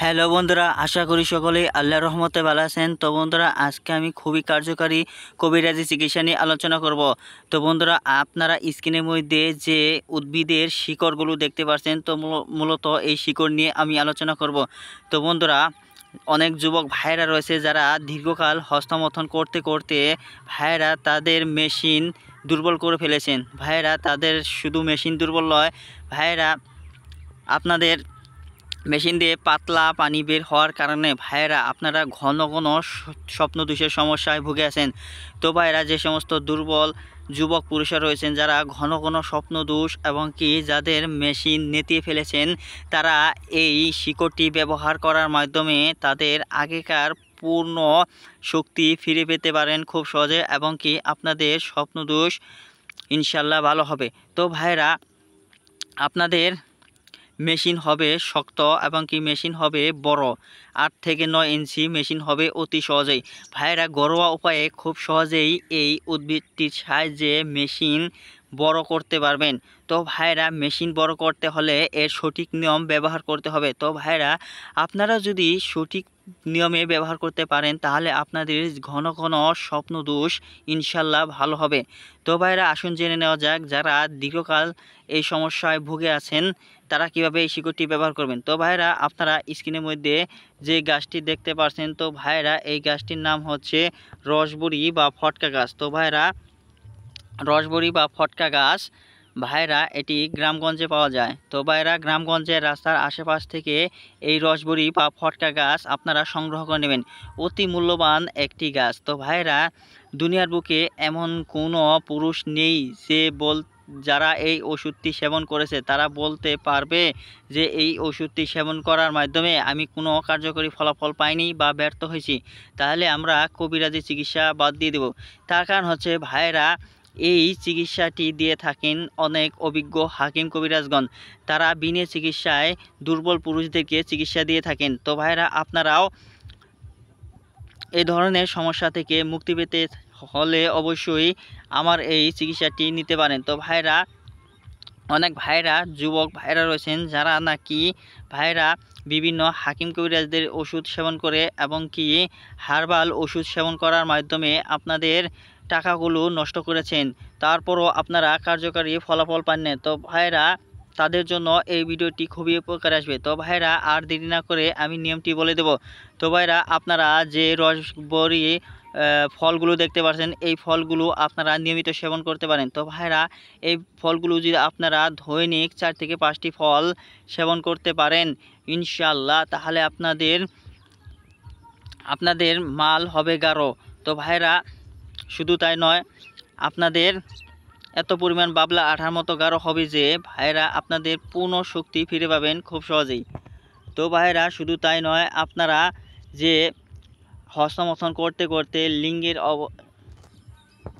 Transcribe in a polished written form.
Hello বন্ধুরা, আশা করি সকলেই আল্লাহর রহমতে ভালো আছেন। তো বন্ধুরা, আজকে আমি খুবই কার্যকারী কবিরাজি চিকিৎসা নিয়ে আলোচনা করব। তো বন্ধুরা, আপনারা স্ক্রিনের মধ্যে যে উদ্ভিদের শিকড়গুলো দেখতে পাচ্ছেন, তো মূলত এই শিকড় নিয়ে আমি আলোচনা করব। তো বন্ধুরা, অনেক যুবক ভাইয়েরা রয়েছে যারা দীর্ঘকাল হস্তমথন করতে করতে ভাইয়েরা তাদের মেশিন দুর্বল করে ফেলেছেন। ভাইয়েরা তাদের শুধু মেশিন দুর্বল নয়, ভাইয়েরা আপনাদের মেশিন দিয়ে পাতলা পানি বের হওয়ার কারণে ভাইয়েরা আপনারা ঘন ঘন স্বপ্নদোষের সমস্যায় ভুগে আছেন। তো ভাইয়েরা, যে সমস্ত দুর্বল যুবক পুরুষরা রয়েছেন যারা ঘন ঘন স্বপ্নদোষ এবং কি যাদের মেশিন নেতিয়ে ফেলেছেন, তারা এই শিকড়টি ব্যবহার করার মাধ্যমে তাদের আগেকার পূর্ণ শক্তি ফিরে পেতে পারেন খুব সহজে, এবং কি আপনাদের স্বপ্নদোষ ইনশাল্লাহ ভালো হবে। তো ভাইয়েরা, আপনাদের মেশিন হবে শক্ত এবং কি মেশিন হবে বড়, 8 থেকে 9 ইঞ্চি মেশিন হবে অতি সহজেই। ভাইয়েরা, ঘরোয়া উপায়ে খুব সহজেই এই উদ্ভিদটির সাহায্যে মেশিন বড় করতে পারবেন। তো ভাইয়েরা, মেশিন বড় করতে হলে এর সঠিক নিয়ম ব্যবহার করতে হবে। তো ভাইয়েরা, আপনারা যদি সঠিক নিয়মে ব্যবহার করতে পারেন তাহলে আপনাদের ঘন ঘন স্বপ্নদোষ ইনশাল্লাহ ভালো হবে। তো ভাইয়েরা, আসুন জেনে নেওয়া যাক যারা দীর্ঘকাল এই সমস্যায় ভুগে আছেন তারা কিভাবে এই শিকড়টি ব্যবহার করবেন। তো ভাইয়েরা, আপনারা স্ক্রিনের মধ্যে যে গাছটি দেখতে পাচ্ছেন, তো ভাইয়েরা এই গাছটির নাম হচ্ছে রসবড়ি বা ফটকা গাছ। তো ভাইয়েরা, রসবড়ি বা ফটকা গাছ ভাইয়েরা এটি গ্রামগঞ্জে পাওয়া যায়। তো ভাইয়েরা, গ্রামগঞ্জের রাস্তার আশেপাশ থেকে এই রসবড়ি বা ফটকা গাছ আপনারা সংগ্রহ করে নেবেন। অতি মূল্যবান একটি গাছ। তো ভাইয়েরা, দুনিয়ার বুকে এমন কোনো পুরুষ নেই যে যারা এই ওষুধটি সেবন করেছে তারা বলতে পারবে যে এই ওষুধটি সেবন করার মাধ্যমে আমি কোনো কার্যকরী ফলাফল পাইনি বা ব্যর্থ হয়েছি। তাহলে আমরা কবিরাজি চিকিৎসা বাদ দিয়ে দেব। তার কারণ হচ্ছে ভাইয়েরা, এই চিকিৎসাটি দিয়ে থাকেন অনেক অভিজ্ঞ হাকিম কবিরাজগণ। তারা বিনা চিকিৎসায় দুর্বল পুরুষদেরকে চিকিৎসা দিয়ে থাকেন। তো ভাইয়েরা, আপনারাও এই ধরনের সমস্যা থেকে মুক্তি পেতে হলে অবশ্যই আমার এই চিকিৎসাটি নিতে পারেন। তো ভাইয়েরা, অনেক ভাইয়েরা যুবক ভাইয়েরা রয়েছেন যারা নাকি ভাইয়েরা বিভিন্ন হাকিম কবিরাজদের ওষুধ সেবন করে এবং কি হার্বাল ওষুধ সেবন করার মাধ্যমে আপনাদের টাকাগুলো নষ্ট করেছেন, তারপরও আপনারা কার্যকরী ফলাফল পাননি। তো ভাইয়েরা, তাদের জন্য এই ভিডিওটি খুবই উপকার আসবে। তো ভাইয়েরা, আর দেরি না করে আমি নিয়মটি বলে দেব। তো ভাইয়েরা, আপনারা যে রসবড়ি ফলগুলো দেখতে পাচ্ছেন, এই ফলগুলো আপনারা নিয়মিত সেবন করতে পারেন। তো ভাইয়েরা, এই ফলগুলো যদি আপনারা দৈনিক 4 থেকে 5টি ফল সেবন করতে পারেন ইনশাল্লাহ, তাহলে আপনাদের মাল হবে গাঢ়। তো ভাইয়েরা, শুধু তাই নয়, আপনাদের এত পরিমাণ বাবলা আঠার মতো গাঢ় হবে যে ভাইয়েরা আপনাদের পূর্ণ শক্তি ফিরে পাবেন খুব সহজেই। তো ভাইয়েরা, শুধু তাই নয়, আপনারা যে হস্তমথন করতে করতে লিঙ্গের